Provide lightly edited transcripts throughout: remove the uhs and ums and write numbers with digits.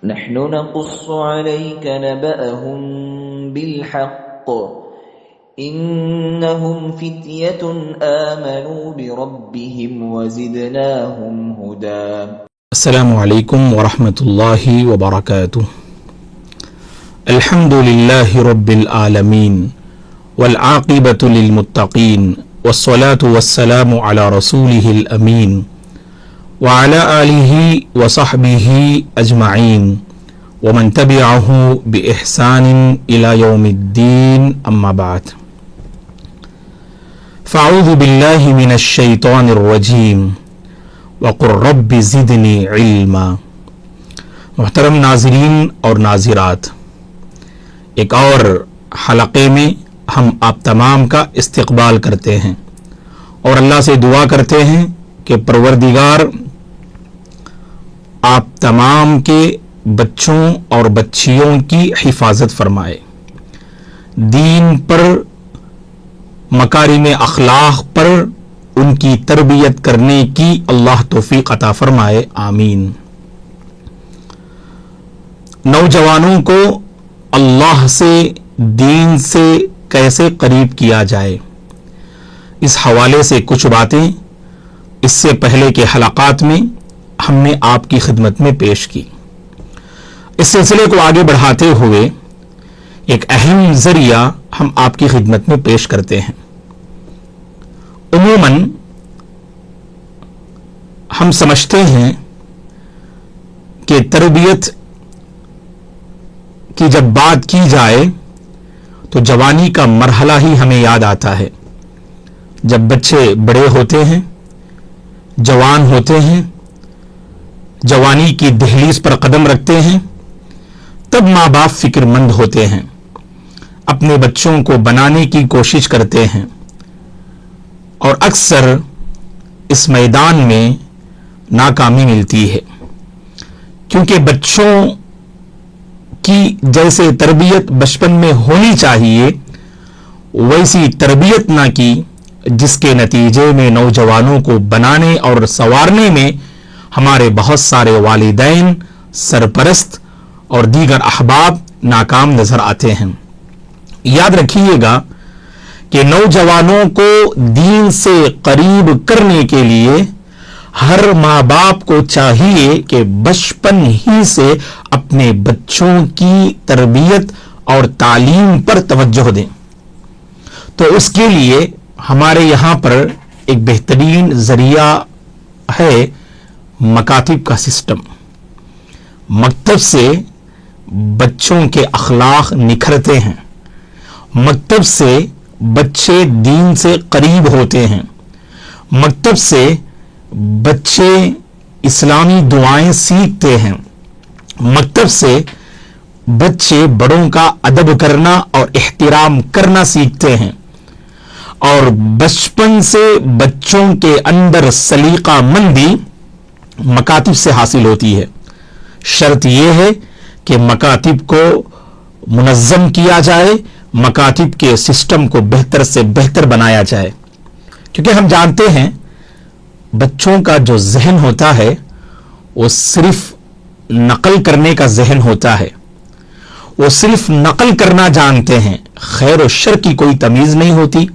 نحن نقص عليك نبأهم بالحق إنهم فتية آمنوا بربهم وزدناهم هدى. السلام علیکم ورحمۃ اللہ وبرکاتہ. الحمد للہ رب العالمین والعاقبۃ للمتقین والصلاة والسلام علی رسولہ الامین وعلی آلہ وصحبہ اجمعین ومن تبعہ بإحسان الی یوم الدین اما بعد. فاعوذ باللہ من الشیطان الرجیم وقل رب زدنی علما. محترم ناظرین اور ناظرات، ایک اور حلقے میں ہم آپ تمام کا استقبال کرتے ہیں اور اللہ سے دعا کرتے ہیں کہ پروردگار آپ تمام کے بچوں اور بچیوں کی حفاظت فرمائے، دین پر، مکارم اخلاق پر ان کی تربیت کرنے کی اللہ توفیق عطا فرمائے، آمین. نوجوانوں کو اللہ سے، دین سے کیسے قریب کیا جائے، اس حوالے سے کچھ باتیں اس سے پہلے کے حلقات میں ہم نے آپ کی خدمت میں پیش کی. اس سلسلے کو آگے بڑھاتے ہوئے ایک اہم ذریعہ ہم آپ کی خدمت میں پیش کرتے ہیں. عموماً ہم سمجھتے ہیں کہ تربیت کی جب بات کی جائے تو جوانی کا مرحلہ ہی ہمیں یاد آتا ہے. جب بچے بڑے ہوتے ہیں، جوان ہوتے ہیں، جوانی کی دہلیز پر قدم رکھتے ہیں، تب ماں باپ فکر مند ہوتے ہیں، اپنے بچوں کو بنانے کی کوشش کرتے ہیں اور اکثر اس میدان میں ناکامی ملتی ہے، کیونکہ بچوں کی جیسے تربیت بچپن میں ہونی چاہیے ویسی تربیت نہ کی، جس کے نتیجے میں نوجوانوں کو بنانے اور سنوارنے میں ہمارے بہت سارے والدین، سرپرست اور دیگر احباب ناکام نظر آتے ہیں. یاد رکھیے گا کہ نوجوانوں کو دین سے قریب کرنے کے لیے ہر ماں باپ کو چاہیے کہ بچپن ہی سے اپنے بچوں کی تربیت اور تعلیم پر توجہ دیں. تو اس کے لیے ہمارے یہاں پر ایک بہترین ذریعہ ہے مکاتب کا سسٹم. مکتب سے بچوں کے اخلاق نکھرتے ہیں، مکتب سے بچے دین سے قریب ہوتے ہیں، مکتب سے بچے اسلامی دعائیں سیکھتے ہیں، مکتب سے بچے بڑوں کا ادب کرنا اور احترام کرنا سیکھتے ہیں، اور بچپن سے بچوں کے اندر سلیقہ مندی مکاتب سے حاصل ہوتی ہے. شرط یہ ہے کہ مکاتب کو منظم کیا جائے، مکاتب کے سسٹم کو بہتر سے بہتر بنایا جائے، کیونکہ ہم جانتے ہیں بچوں کا جو ذہن ہوتا ہے وہ صرف نقل کرنے کا ذہن ہوتا ہے، وہ صرف نقل کرنا جانتے ہیں، خیر و شر کی کوئی تمیز نہیں ہوتی.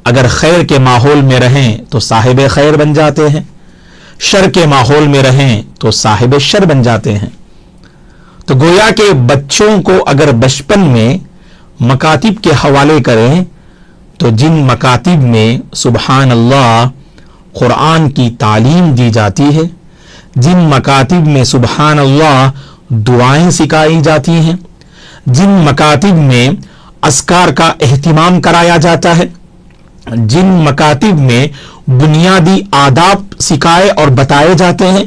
اگر خیر کے ماحول میں رہیں تو صاحب خیر بن جاتے ہیں، شر کے ماحول میں رہیں تو صاحب شر بن جاتے ہیں. تو گویا کہ بچوں کو اگر بچپن میں مکاتب کے حوالے کریں تو جن مکاتب میں سبحان اللہ قرآن کی تعلیم دی جاتی ہے، جن مکاتب میں سبحان اللہ دعائیں سکھائی جاتی ہیں، جن مکاتب میں اذکار کا اہتمام کرایا جاتا ہے، جن مکاتب میں بنیادی آداب سکھائے اور بتائے جاتے ہیں،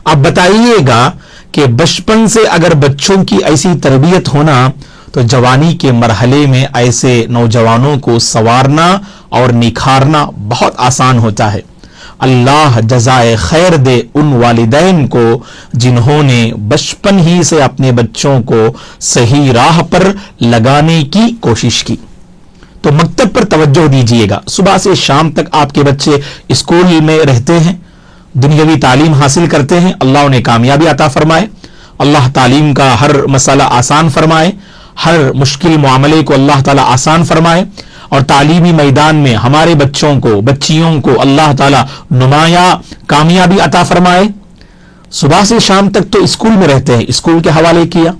اب بتائیے گا کہ بچپن سے اگر بچوں کی ایسی تربیت ہونا تو جوانی کے مرحلے میں ایسے نوجوانوں کو سنوارنا اور نکھارنا بہت آسان ہوتا ہے. اللہ جزائے خیر دے ان والدین کو جنہوں نے بچپن ہی سے اپنے بچوں کو صحیح راہ پر لگانے کی کوشش کی. تو مکتب پر توجہ دیجیے گا. صبح سے شام تک آپ کے بچے اسکول میں رہتے ہیں، دنیاوی تعلیم حاصل کرتے ہیں، اللہ انہیں کامیابی عطا فرمائے. اللہ تعلیم کا ہر مسئلہ آسان فرمائے، ہر مشکل معاملے کو اللہ تعالیٰ آسان فرمائے، اور تعلیمی میدان میں ہمارے بچوں کو بچیوں کو اللہ تعالیٰ نمایاں کامیابی عطا فرمائے۔ صبح سے شام تک تو اسکول میں رہتے ہیں، اسکول کے حوالے کیا،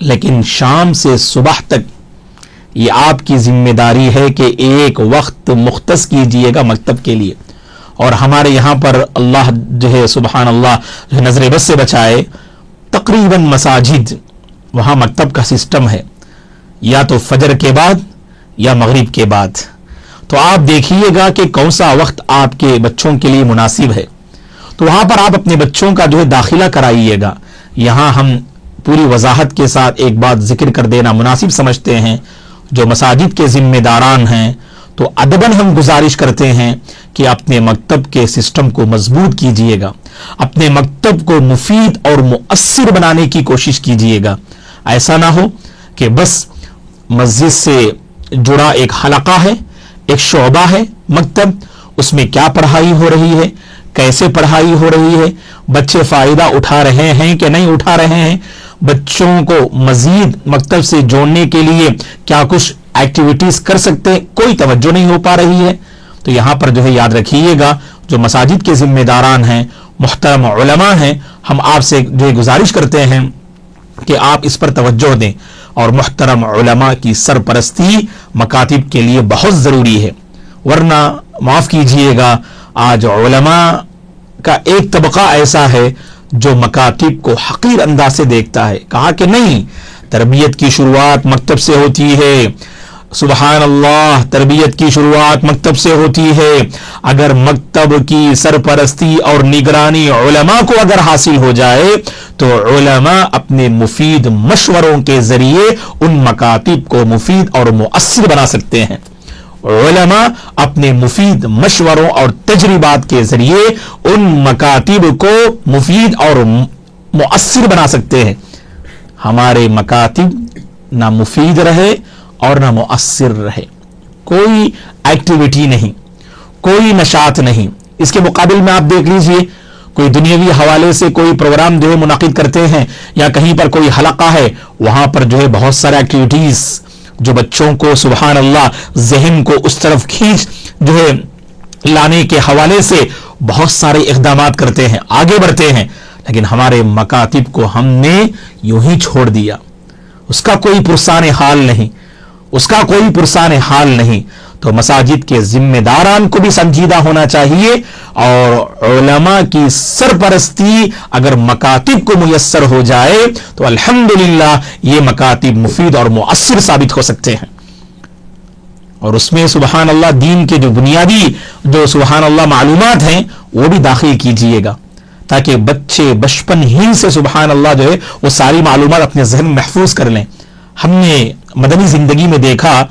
لیکن شام سے صبح تک یہ آپ کی ذمہ داری ہے کہ ایک وقت مختص کیجئے گا مکتب کے لیے۔ اور ہمارے یہاں پر اللہ جو ہے سبحان اللہ جو ہے نظر بد سے بچائے، تقریباً مساجد وہاں مکتب کا سسٹم ہے، یا تو فجر کے بعد یا مغرب کے بعد۔ تو آپ دیکھیے گا کہ کون سا وقت آپ کے بچوں کے لیے مناسب ہے، تو وہاں پر آپ اپنے بچوں کا جو ہے داخلہ کرائیے گا۔ یہاں ہم پوری وضاحت کے ساتھ ایک بات ذکر کر دینا مناسب سمجھتے ہیں، جو مساجد کے ذمہ داران ہیں تو ادباً ہم گزارش کرتے ہیں کہ اپنے مکتب کے سسٹم کو مضبوط کیجئے گا، اپنے مکتب کو مفید اور مؤثر بنانے کی کوشش کیجئے گا۔ ایسا نہ ہو کہ بس مسجد سے جڑا ایک حلقہ ہے، ایک شعبہ ہے مکتب، اس میں کیا پڑھائی ہو رہی ہے، کیسے پڑھائی ہو رہی ہے، بچے فائدہ اٹھا رہے ہیں کہ نہیں اٹھا رہے ہیں، بچوں کو مزید مکتب سے جوڑنے کے لیے کیا کچھ ایکٹیویٹیز کر سکتے ہیں، کوئی توجہ نہیں ہو پا رہی ہے۔ تو یہاں پر جو ہے یاد رکھیے گا، جو مساجد کے ذمہ داران ہیں، محترم علماء ہیں، ہم آپ سے جو ہے گزارش کرتے ہیں کہ آپ اس پر توجہ دیں، اور محترم علماء کی سرپرستی مکاتب کے لیے بہت ضروری ہے۔ ورنہ معاف کیجئے گا، آج علماء کا ایک طبقہ ایسا ہے جو مکاتب کو حقیر انداز سے دیکھتا ہے۔ کہا کہ نہیں، تربیت کی شروعات مکتب سے ہوتی ہے، سبحان اللہ، تربیت کی شروعات مکتب سے ہوتی ہے۔ اگر مکتب کی سرپرستی اور نگرانی علماء کو اگر حاصل ہو جائے تو علماء اپنے مفید مشوروں کے ذریعے ان مکاتب کو مفید اور مؤثر بنا سکتے ہیں۔ علماء اپنے مفید مشوروں اور تجربات کے ذریعے ان مکاتب کو مفید اور مؤثر بنا سکتے ہیں۔ ہمارے مکاتب نہ مفید رہے اور نہ مؤثر رہے، کوئی ایکٹیویٹی نہیں، کوئی نشاط نہیں۔ اس کے مقابل میں آپ دیکھ لیجئے، کوئی دنیاوی حوالے سے کوئی پروگرام جو ہے منعقد کرتے ہیں، یا کہیں پر کوئی حلقہ ہے، وہاں پر جو ہے بہت سارے ایکٹیویٹیز جو بچوں کو سبحان اللہ ذہن کو اس طرف کھینچ جو ہے لانے کے حوالے سے بہت سارے اقدامات کرتے ہیں، آگے بڑھتے ہیں، لیکن ہمارے مکاتب کو ہم نے یوں ہی چھوڑ دیا، اس کا کوئی پرسان حال نہیں، اس کا کوئی پرسان حال نہیں۔ تو مساجد کے ذمہ داران کو بھی سنجیدہ ہونا چاہیے، اور علماء کی سرپرستی اگر مکاتب کو میسر ہو جائے تو الحمدللہ یہ مکاتب مفید اور مؤثر ثابت ہو سکتے ہیں۔ اور اس میں سبحان اللہ دین کے جو بنیادی جو سبحان اللہ معلومات ہیں وہ بھی داخل کیجئے گا، تاکہ بچے بچپن ہی سے سبحان اللہ جو ہے وہ ساری معلومات اپنے ذہن میں محفوظ کر لیں۔ ہم نے مدنی زندگی میں دیکھا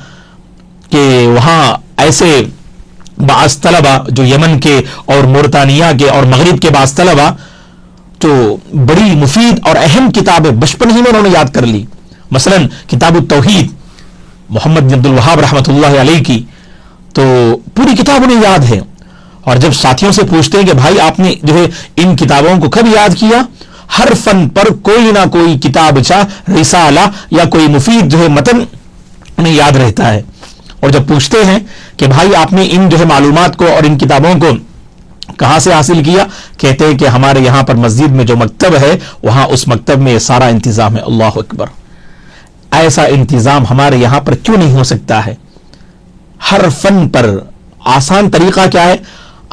کہ وہاں ایسے بعض طلبہ جو یمن کے اور مورتانیہ کے اور مغرب کے بعض طلبہ جو بڑی مفید اور اہم کتابیں بچپن ہی میں انہوں نے یاد کر لی، مثلا کتاب التوحید محمد بن عبد الوہاب رحمۃ اللہ علیہ کی، تو پوری کتاب انہیں یاد ہے۔ اور جب ساتھیوں سے پوچھتے ہیں کہ بھائی آپ نے جو ہے ان کتابوں کو کب یاد کیا، ہر فن پر کوئی نہ کوئی کتاب رسالہ یا کوئی مفید جو ہے متن انہیں یاد رہتا ہے۔ اور جب پوچھتے ہیں کہ بھائی آپ نے ان جو ہے معلومات کو اور ان کتابوں کو کہاں سے حاصل کیا، کہتے ہیں کہ ہمارے یہاں پر مسجد میں جو مکتب ہے وہاں اس مکتب میں یہ سارا انتظام ہے۔ اللہ اکبر، ایسا انتظام ہمارے یہاں پر کیوں نہیں ہو سکتا ہے؟ ہر فن پر آسان طریقہ کیا ہے،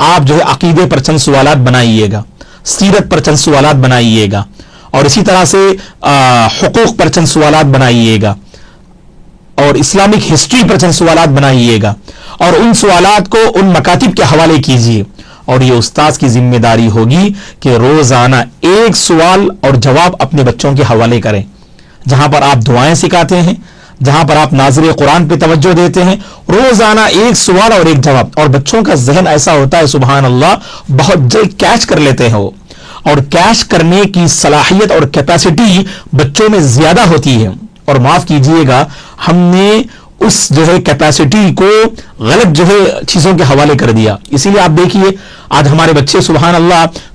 آپ جو ہے عقیدے پر چند سوالات بنائیے گا، سیرت پر چند سوالات بنائیے گا، اور اسی طرح سے حقوق پر چند سوالات بنائیے گا، اور اسلامک ہسٹری پر چند سوالات بنائیے گا، اور ان سوالات کو ان مکاتب کے حوالے کیجیے۔ اور یہ استاذ کی ذمہ داری ہوگی کہ روزانہ ایک سوال اور جواب اپنے بچوں کے حوالے کریں، جہاں پر آپ دعائیں سکھاتے ہیں، جہاں پر آپ ناظر قرآن پہ توجہ دیتے ہیں، روزانہ ایک سوال اور ایک جواب۔ اور بچوں کا ذہن ایسا ہوتا ہے سبحان اللہ بہت جلد کیچ کر لیتے ہیں وہ، اور کیچ کرنے کی صلاحیت اور کیپیسٹی بچوں میں زیادہ ہوتی ہے۔ اور معاف کیجئے گا، ہم نے اس جو ہے کیپیسٹی کو غلط جو ہے چیزوں کے حوالے کر دیا۔ اسی لیے آپ دیکھیے آج ہمارے بچے سبحان اللہ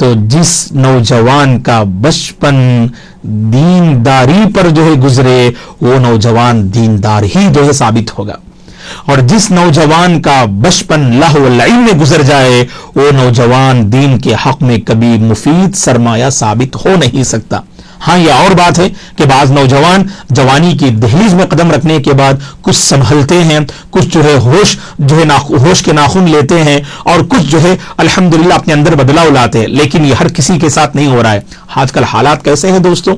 تو جس نوجوان کا بچپن دینداری پر جو ہے گزرے وہ نوجوان دیندار ہی جو ہے ثابت ہوگا، اور جس نوجوان کا بچپن لہو لعب میں گزر جائے وہ نوجوان دین کے حق میں کبھی مفید سرمایہ ثابت ہو نہیں سکتا۔ ہاں یہ اور بات ہے کہ بعض نوجوان جوانی کی دہلیز میں قدم رکھنے کے بعد کچھ سنبھلتے ہیں، کچھ جو ہے ہوش کے ناخن لیتے ہیں، اور کچھ جو ہے الحمدللہ اپنے اندر بدلاؤ لاتے ہیں، لیکن یہ ہر کسی کے ساتھ نہیں ہو رہا ہے۔ آج کل حالات کیسے ہیں دوستوں؟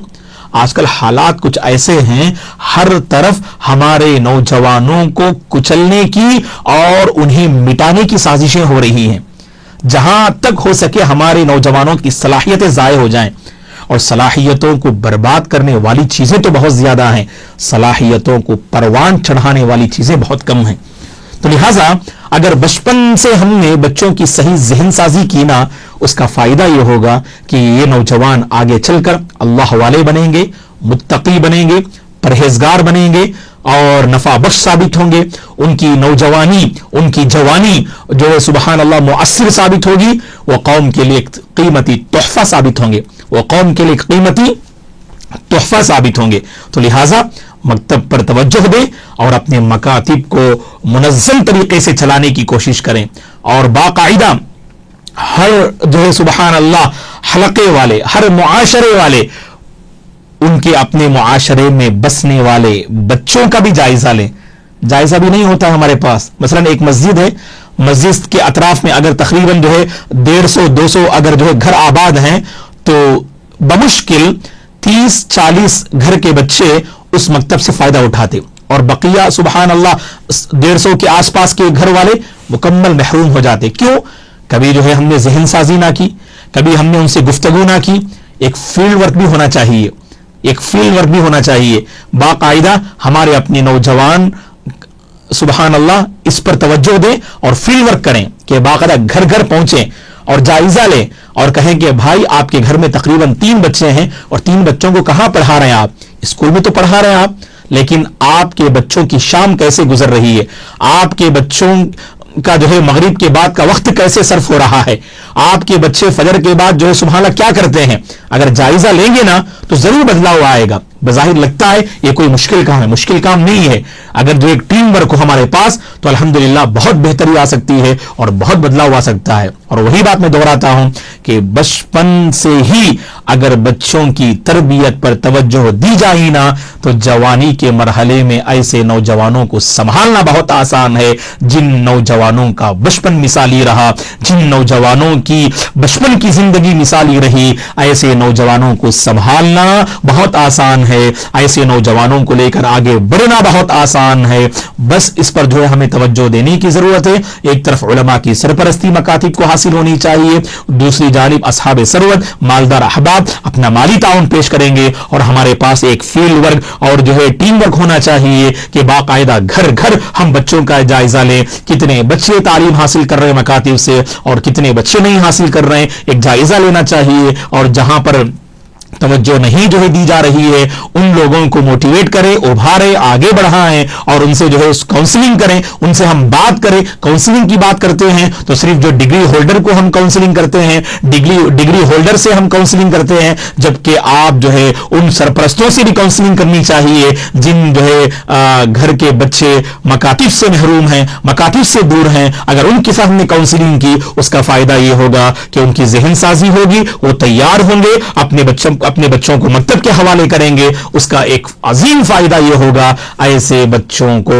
آج کل حالات کچھ ایسے ہیں، ہر طرف ہمارے نوجوانوں کو کچلنے کی اور انہیں مٹانے کی سازشیں ہو رہی ہیں۔ جہاں تک ہو سکے ہمارے نوجوانوں کی صلاحیتیں ضائع ہو جائیں، اور صلاحیتوں کو برباد کرنے والی چیزیں تو بہت زیادہ ہیں، صلاحیتوں کو پروان چڑھانے والی چیزیں بہت کم ہیں۔ تو لہٰذا اگر بچپن سے ہم نے بچوں کی صحیح ذہن سازی کی نا، اس کا فائدہ یہ ہوگا کہ یہ نوجوان آگے چل کر اللہ والے بنیں گے، متقی بنیں گے، پرہیزگار بنیں گے اور نفع بخش ثابت ہوں گے۔ ان کی نوجوانی، ان کی جوانی جو ہے سبحان اللہ مؤثر ثابت ہوگی، وہ قوم کے لیے ایک قیمتی تحفہ ثابت ہوں گے، وہ قوم کے لیے ایک قیمتی تحفہ ثابت ہوں گے۔ تو لہٰذا مکتب پر توجہ دیں اور اپنے مکاتب کو منظم طریقے سے چلانے کی کوشش کریں، اور باقاعدہ ہر جو ہے سبحان اللہ حلقے والے، ہر معاشرے والے، ان کے اپنے معاشرے میں بسنے والے بچوں کا بھی جائزہ لیں۔ جائزہ بھی نہیں ہوتا ہمارے پاس۔ مثلا ایک مسجد ہے، مسجد کے اطراف میں اگر تقریباً جو ہے 150-200 اگر جو ہے گھر آباد ہیں، تو بمشکل 30-40 گھر کے بچے اس مکتب سے فائدہ اٹھاتے، اور بقیہ سبحان اللہ 150 کے آس پاس کے گھر والے مکمل محروم ہو جاتے۔ کیوں؟ کبھی جو ہے ہم نے ذہن سازی نہ کی، کبھی ہم نے ان سے گفتگو نہ کی۔ ایک فیلڈ ورک بھی ہونا چاہیے، ایک فیلڈ ورک بھی ہونا چاہیے۔ باقاعدہ ہمارے اپنے نوجوان سبحان اللہ اس پر توجہ دیں اور فیلڈ ورک کریں کہ باقاعدہ گھر گھر پہنچیں اور جائزہ لیں اور کہیں کہ بھائی آپ کے گھر میں تقریباً 3 بچے ہیں، اور 3 بچوں کو کہاں پڑھا رہے ہیں آپ؟ اسکول میں تو پڑھا رہے ہیں آپ، لیکن آپ کے بچوں کی شام کیسے گزر رہی ہے؟ آپ کے بچوں کا جو ہے مغرب کے بعد کا وقت کیسے صرف ہو رہا ہے؟ آپ کے بچے فجر کے بعد جو ہے سبحان اللہ کیا کرتے ہیں؟ اگر جائزہ لیں گے نا تو ضرور بدلاؤ آئے گا۔ بظاہر لگتا ہے یہ کوئی مشکل کام ہے، مشکل کام نہیں ہے۔ اگر جو ایک ٹیم ورک ہو ہمارے پاس تو الحمدللہ بہت بہتری آ سکتی ہے اور بہت بدلاؤ آ سکتا ہے۔ اور وہی بات میں دہراتا ہوں کہ بچپن سے ہی اگر بچوں کی تربیت پر توجہ دی جائے نا تو جوانی کے مرحلے میں ایسے نوجوانوں کو سنبھالنا بہت آسان ہے۔ جن نوجوانوں کا بچپن مثالی رہا، جن نوجوانوں کی بچپن کی زندگی مثالی رہی، ایسے نوجوانوں کو سنبھالنا بہت آسان ہے، ایسے نوجوانوں کو لے کر آگے بڑھنا بہت آسان ہے۔ بس اس پر جو ہے ہمیں توجہ دینے کی ضرورت ہے۔ ایک طرف علماء کی سرپرستی مکاتب کو حاصل ہونی چاہیے، دوسری جانب اصحاب ثروت مالدار احباب اپنا مالی تعاون پیش کریں گے، اور ہمارے پاس ایک فیلڈ ورک اور جو ہے ٹیم ورک ہونا چاہیے کہ باقاعدہ گھر گھر ہم بچوں کا جائزہ لیں، کتنے بچے تعلیم حاصل کر رہے ہیں مکاتب سے اور کتنے بچے نہیں حاصل کر رہے ہیں، ایک جائزہ لینا چاہیے، اور جہاں پر توجہ نہیں جو ہے دی جا رہی ہے ان لوگوں کو موٹیویٹ کریں، ابھاریں، آگے بڑھائیں، اور ان سے جو ہے کاؤنسلنگ کریں، ان سے ہم بات کریں۔ کاؤنسلنگ کی بات کرتے ہیں تو صرف جو ڈگری ہولڈر کو ہم کاؤنسلنگ کرتے ہیں، ڈگری ہولڈر سے ہم کاؤنسلنگ کرتے ہیں، جبکہ آپ جو ہے ان سرپرستوں سے بھی کاؤنسلنگ کرنی چاہیے جن جو ہے گھر کے بچے مکاتب سے محروم ہیں، مکاتب سے دور ہیں۔ اگر ان کے ساتھ ہم نے کاؤنسلنگ کی اس کا فائدہ یہ ہوگا کہ ان کی ذہن سازی ہوگی، وہ تیار ہوں گے، اپنے بچوں کو مکتب کے حوالے کریں گے۔ اس کا ایک عظیم فائدہ یہ ہوگا ایسے بچوں کو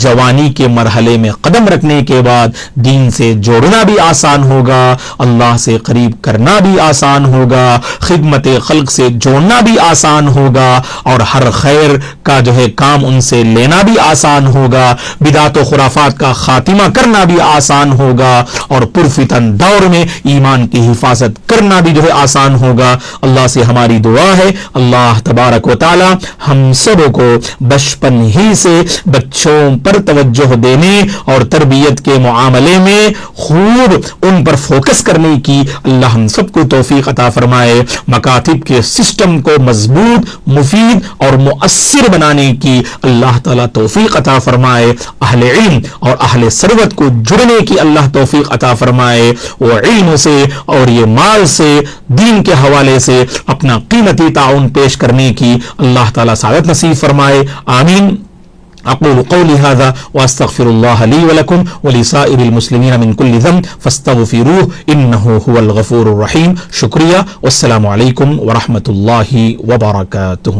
جوانی کے مرحلے میں قدم رکھنے کے بعد دین سے جوڑنا بھی آسان ہوگا، اللہ سے قریب کرنا بھی آسان ہوگا، خدمت خلق سے جوڑنا بھی آسان ہوگا، اور ہر خیر کا جو ہے کام ان سے لینا بھی آسان ہوگا، بدعت و خرافات کا خاتمہ کرنا بھی آسان ہوگا، اور پرفتن دور میں ایمان کی حفاظت کرنا بھی جو ہے آسان ہوگا۔ اللہ سے ہمارے ہماری دعا ہے اللہ تبارک و تعالی ہم سب کو بچپن ہی سے بچوں پر توجہ دینے اور تربیت کے معاملے میں خوب ان پر فوکس کرنے کی اللہ ہم سب کو توفیق عطا فرمائے. مکاتب کے سسٹم کو مضبوط، مفید اور مؤثر بنانے کی اللہ تعالیٰ توفیق عطا فرمائے. اہل علم اور اہل ثروت کو جڑنے کی اللہ توفیق عطا فرمائے. وہ علم سے اور یہ مال سے دین کے حوالے سے اپنا قیمتی تعاون پیش کرنے کی اللہ تعالیٰ سعادت نصیب فرمائے. آمین. اقول قولی هذا واستغفر الله لي ولكم ولسائر المسلمين من كل ذنب فاستغفروه انه هو الغفور الرحيم. شکریہ والسلام علیکم ورحمۃ اللہ وبرکاتہ.